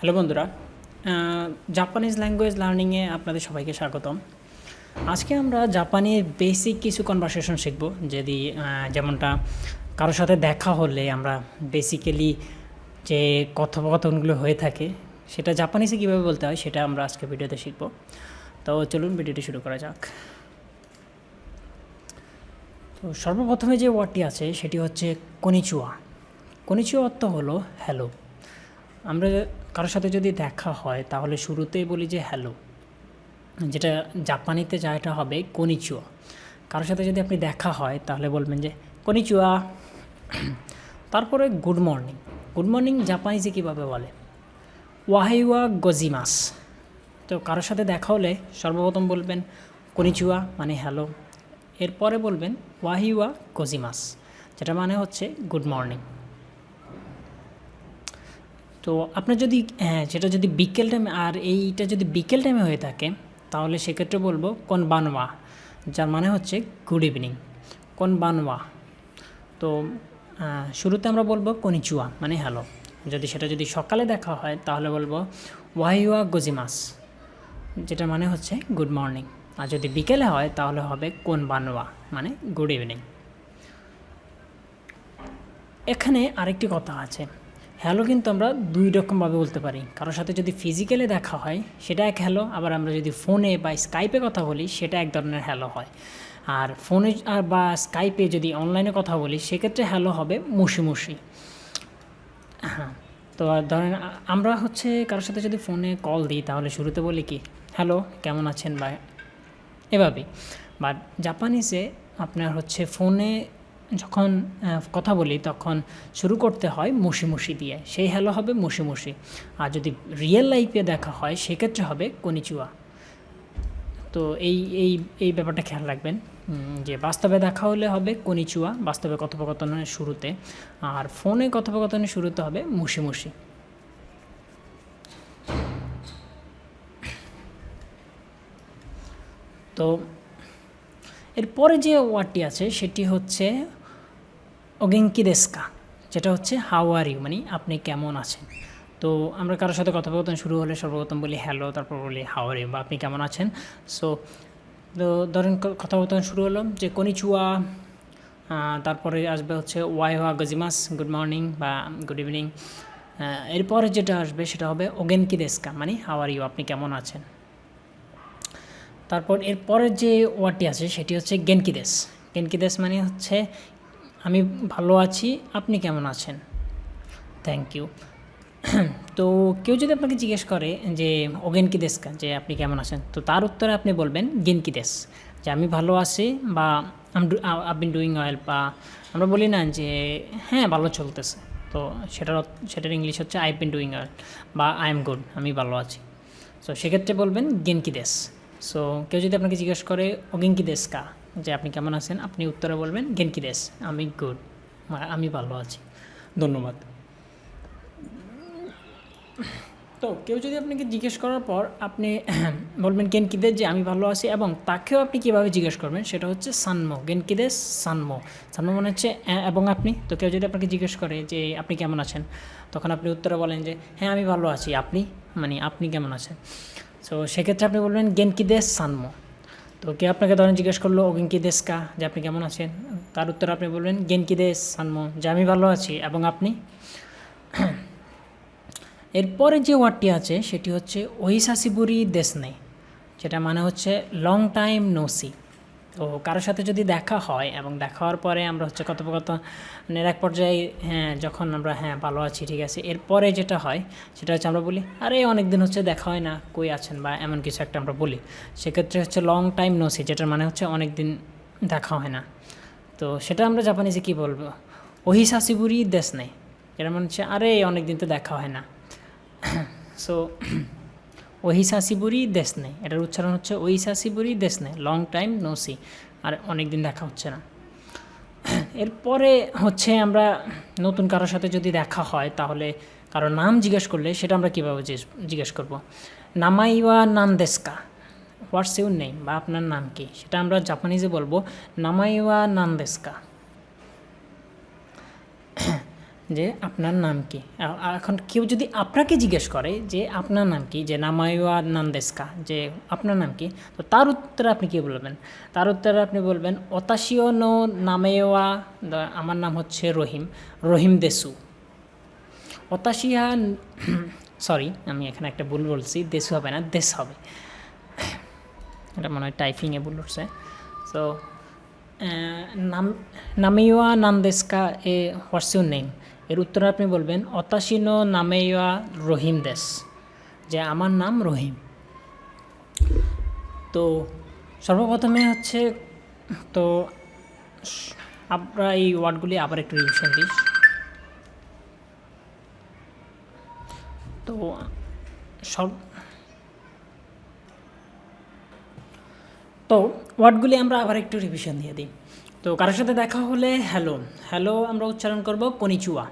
Hello বন্ধুরা, Japanese language লার্নিংয়ে আপনাদের সবাইকে স্বাগতম। আজকে আমরা জাপানির বেসিক কিছু কনভারসেশন শিখব। যদি যেমনটা কারোর সাথে দেখা হলে আমরা বেসিক্যালি যে কথোপকথনগুলো হয়ে থাকে সেটা জাপানিজে কীভাবে বলতে হয় সেটা আমরা আজকে ভিডিওতে শিখব। তো চলুন ভিডিওটি শুরু করা যাক। তো সর্বপ্রথমে যে ওয়ার্ডটি আছে সেটি হচ্ছে কনিচুয়া। কনিচুয়া অর্থ হলো হ্যালো। আমরা কারোর সাথে যদি দেখা হয় তাহলে শুরুতেই বলি যে হ্যালো, যেটা জাপানিতে এটা হবে কনিচুয়া। কারোর সাথে যদি আপনি দেখা হয় তাহলে বলবেন যে কনিচুয়া। তারপরে গুড মর্নিং। গুড মর্নিং জাপানিজে কীভাবে বলে? ওয়াহাইওয়া গজিমাস। তো কারোর সাথে দেখা হলে সর্বপ্রথম বলবেন কনিচুয়া মানে হ্যালো, এরপরে বলবেন ওয়াহিওয়া গজিমাস, যেটা মানে হচ্ছে গুড মর্নিং। তো আপনার যদি যেটা যদি বিকেল টাইমে, আর এইটা যদি বিকেল টাইমে হয়ে থাকে তাহলে সেক্ষেত্রে বলবো কোন বানওয়া, যার মানে হচ্ছে গুড ইভিনিং, কোন বানওয়া। তো শুরুতে আমরা বলবো কনিচুয়া মানে হ্যালো। সেটা যদি সকালে দেখা হয় তাহলে বলবো ওয়াহিওয়া গজিমাস, যেটা মানে হচ্ছে গুড মর্নিং। আর যদি বিকেলে হয় তাহলে হবে কোন বানওয়া মানে গুড ইভিনিং। এখানে আরেকটি কথা আছে, হ্যালো কিন্তু আমরা দুই রকমভাবে বলতে পারি। কারোর সাথে যদি ফিজিক্যালি দেখা হয় সেটা এক হ্যালো, আবার আমরা যদি ফোনে বা স্কাইপে কথা বলি সেটা এক ধরনের হ্যালো হয়। আর ফোনে বা স্কাইপে যদি অনলাইনে কথা বলি সেক্ষেত্রে হ্যালো হবে মুশি। হ্যাঁ, তো ধরেন আমরা কারোর সাথে যদি ফোনে কল দিই তাহলে শুরুতে বলি কি হ্যালো কেমন আছেন, বা এভাবেই। বাট জাপানিজে আপনার ফোনে যখন কথা বলি তখন শুরু করতে হয় মুশি দিয়ে, সেই হ্যালো হবে মুশি। আর যদি রিয়েল লাইফে দেখা হয় সেক্ষেত্রে হবে কনিচুয়া। তো এই ব্যাপারটা খেয়াল রাখবেন যে বাস্তবে দেখা হলে হবে কনিচুয়া বাস্তবে কথোপকথনের শুরুতে, আর ফোনে কথোপকথনের শুরুতে হবে মুশি। তো এরপরে যে ওয়ার্ডটি আছে সেটি হচ্ছে ওগেঙ্কি দেস্কা, যেটা হচ্ছে হাউ আর ইউ মানে আপনি কেমন আছেন। তো আমরা কারোর সাথে কথোপকথন শুরু হলে সর্বপ্রথম বলি হ্যালো, তারপর বলি হাউ আর ইউ বা আপনি কেমন আছেন। তো ধরেন কথোপকথন শুরু হলো যে কনিচুয়া, তারপরে আসবে ওয়াইওয়া গজিমাস গুড মর্নিং বা গুড ইভিনিং। এরপরে যেটা আসবে সেটা হবে ওগেনকি দেস্কা মানে হাউ আর ইউ আপনি কেমন আছেন। তারপর এরপরের যে ওয়ার্ডটি আছে সেটি হচ্ছে গেনকিদেস। গেনকিদেস মানে হচ্ছে আমি ভালো আছি, আপনি কেমন আছেন, থ্যাংক ইউ। তো কেউ যদি আপনাকে জিজ্ঞেস করে যে ওগেনকি দেস্কা, যে আপনি কেমন আছেন, তো তার উত্তরে আপনি বলবেন গেনকি দেস, যে আমি ভালো আছি বা আই বিন ডুইং ওয়েল, বা আমরা বলি না যে হ্যাঁ ভালো চলতেছে, তো সেটার ইংলিশ হচ্ছে আই বিন ডুইং ওয়েল বা আই এম গুড, আমি ভালো আছি। সো সেক্ষেত্রে বলবেন গেনকি দেস। সো কেউ যদি আপনাকে জিজ্ঞেস করে ওগেনকি দেস্কা, যে আপনি কেমন আছেন, আপনি উত্তরে বলবেন গেনকি দেস, আমি গুড, আমি ভালো আছি, ধন্যবাদ। তো কেউ যদি আপনাকে জিজ্ঞেস করার পর আপনি বলবেন গেনকিদেস যে আমি ভালো আছি, এবং তাকেও আপনি কীভাবে জিজ্ঞেস করবেন সেটা হচ্ছে সানমো। গেনকিদেস সানমো, সানমো মানে হচ্ছে এবং আপনি। তো কেউ যদি আপনাকে জিজ্ঞেস করে যে আপনি কেমন আছেন, তখন আপনি উত্তরে বলেন যে হ্যাঁ আমি ভালো আছি, আপনি মানে আপনি কেমন আছেন। সো সেক্ষেত্রে আপনি বলবেন গেনকিদেস সানমো। তো কেউ আপনাকে ধরেন জিজ্ঞেস করলো ওগেনকিদেস কা, যে আপনি কেমন আছেন, তার উত্তরে আপনি বলবেন গেনকিদেস সানমো, যে আমি ভালো আছি এবং আপনি। এরপরে যে ওয়ার্ডটি আছে সেটি হচ্ছে ওহিসাসিবুরি দেসনে, যেটা মানে হচ্ছে লং টাইম নো সি। তো কারোর সাথে যদি দেখা হয় এবং দেখা হওয়ার পরে আমরা কথোপকথনের এক পর্যায়ে যখন আমরা ভালো আছি ঠিক আছে, এরপরে যেটা হয় সেটা হচ্ছে আমরা বলি আরে অনেক দিন দেখা হয় না, কই আছেন, বা এমন কিছু একটা আমরা বলি। সেক্ষেত্রে হচ্ছে লং টাইম নো সি, যেটার মানে হচ্ছে অনেক দিন দেখা হয় না। তো সেটা আমরা জাপানিজে কী বলবো? ওহিসাসিবুরি দেসনে, যেটা মানে হচ্ছে আরে অনেক দিন তো দেখা হয় না। সো ওহিসাসিবুরি দেসনে, এটার উচ্চারণ হচ্ছে ওহিসাসিবুরি দেসনে, লং টাইম নো সি, আর অনেক দিন দেখা হচ্ছে না। এরপরে আমরা নতুন কারোর সাথে যদি দেখা হয় তাহলে কারোর নাম জিজ্ঞেস করলে সেটা আমরা কীভাবে জিজ্ঞেস করব? নামাইওয়া নাম দেস্কা, হোয়াটস ইউর নেম, বা আপনার নাম কি, সেটা আমরা জাপানিজে বলবো নামাইওয়া নাম দেস্কা। যে আপনার নাম কি। এখন কেউ যদি আপনাকে জিজ্ঞেস করে যে আপনার নাম কি, যে নামাইওয়া নান্দেস্কা, যে আপনার নাম কি, তো তার উত্তরে আপনি কী বলবেন? তার উত্তরে আপনি বলবেন অতাশিও নো নামেওয়া, আমার নাম হচ্ছে রহিম, রহিম দেসু। অতাশিয়া সরি, আমি এখানে একটা ভুল বলছি, দেসু হবে না, দেশ হবে, এটা মনে হয় টাইপিংয়ে ভুল উঠছে। সো নামেইওয়া নান্দেস্কা এ হোয়াটস ইউর নেম, এর উত্তরে আপনি বলবেন অতাশিনো নামেইওয়া রহিম দেশ, যে আমার নাম রহিম। তো সর্বপ্রথমে হচ্ছে, তো আমরা এই ওয়ার্ডগুলি আবার একটু রিভিশন দিই। তো ওয়ার্ডগুলি আমরা আবার একটু রিভিশন দিয়ে দিই। তো কারোর সাথে দেখা হলে হ্যালো, হ্যালো আমরা উচ্চারণ করব কনিচুয়া,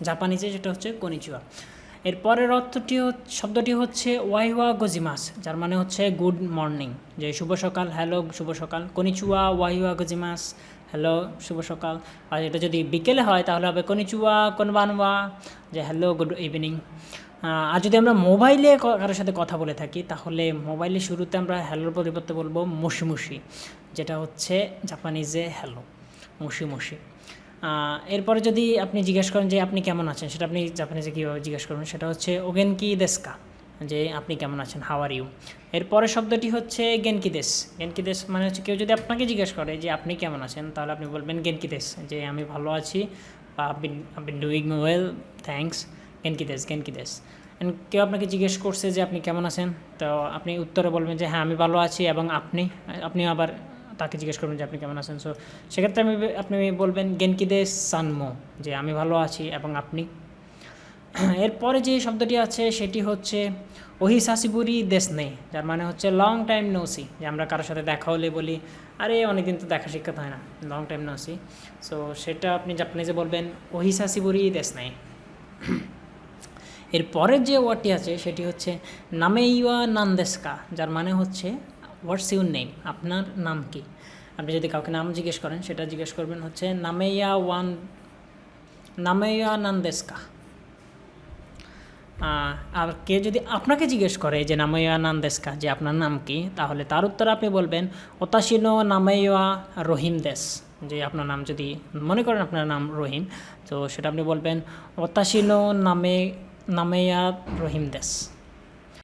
জাপানিজে যেটা হচ্ছে কনিচুয়া। এর পরের শব্দটি হচ্ছে ওয়াইওয়া গজিমাস, যার মানে হচ্ছে গুড মর্নিং, যে শুভ সকাল, হ্যালো শুভ সকাল, কনিচুয়া ওয়াইওয়া গজিমাস, হ্যালো শুভ সকাল। আর এটা যদি বিকেলে হয় তাহলে হবে কনিচুয়া কনবানওয়া, যে হ্যালো গুড ইভিনিং। আর যদি আমরা মোবাইলে কারোর সাথে কথা বলে থাকি তাহলে মোবাইলের শুরুতে আমরা হ্যালোর পরিবর্তে বলবো মুশিমুশি, যেটা হচ্ছে জাপানিজে হ্যালো, মুশিমুশি। এরপরে যদি আপনি জিজ্ঞেস করেন যে আপনি কেমন আছেন, সেটা আপনি জাপানিজে কীভাবে জিজ্ঞেস করবেন, সেটা হচ্ছে ওগেনকি দেস্কা, যে আপনি কেমন আছেন, হাউ আর ইউ। এরপরের শব্দটি হচ্ছে গেনকি দেশ। গেনকি দেশ মানে হচ্ছে কেউ যদি আপনাকে জিজ্ঞেস করে যে আপনি কেমন আছেন, তাহলে আপনি বলবেন গেনকি দেশ, যে আমি ভালো আছি, বা ডুইং ওয়েল, থ্যাংকস, গেনকি দেশ, গেনকি দেশ। কেউ আপনাকে জিজ্ঞেস করছে যে আপনি কেমন আছেন, তো আপনি উত্তরে বলবেন যে হ্যাঁ আমি ভালো আছি, এবং আপনি আবার তাকে জিজ্ঞেস করবেন যে আপনি কেমন আছেন। সো সেক্ষেত্রে আপনি বলবেন গেনকি দেশ সানমো, যে আমি ভালো আছি এবং আপনি। এরপরে যে শব্দটি আছে সেটি হচ্ছে ওহিসাসিবুরি দেশ নেই, যার মানে হচ্ছে লং টাইম নো সি, যে আমরা কারোর সাথে দেখা হলে বলি আরে অনেকদিন তো দেখা সাক্ষাৎ হয় না, long time no see. So সেটা আপনি জাপানিজে বলবেন ওহিসাসিবুরি দেশ নেই। এর পরের যে ওয়ার্ডটি আছে সেটি হচ্ছে নামেইওয়া নান্দেস্কা, যার মানে হচ্ছে হোয়াটস ইউর নেম, আপনার নাম কি। আপনি যদি কাউকে নাম জিজ্ঞেস করেন সেটা জিজ্ঞেস করবেন হচ্ছে নামেইয়া নান্দেস্কা। আর কে যদি আপনাকে জিজ্ঞেস করে যে নামেইয়া নান্দেস্কা, যে আপনার নাম কি, তাহলে তার উত্তরে আপনি বলবেন ওতাশিনো নামেইয়া রহিম দেশ, যে আপনার নাম যদি মনে করেন আপনার নাম রহিম, তো সেটা আপনি বলবেন ওতাশিনো নামেইয়া রহিম দেশ।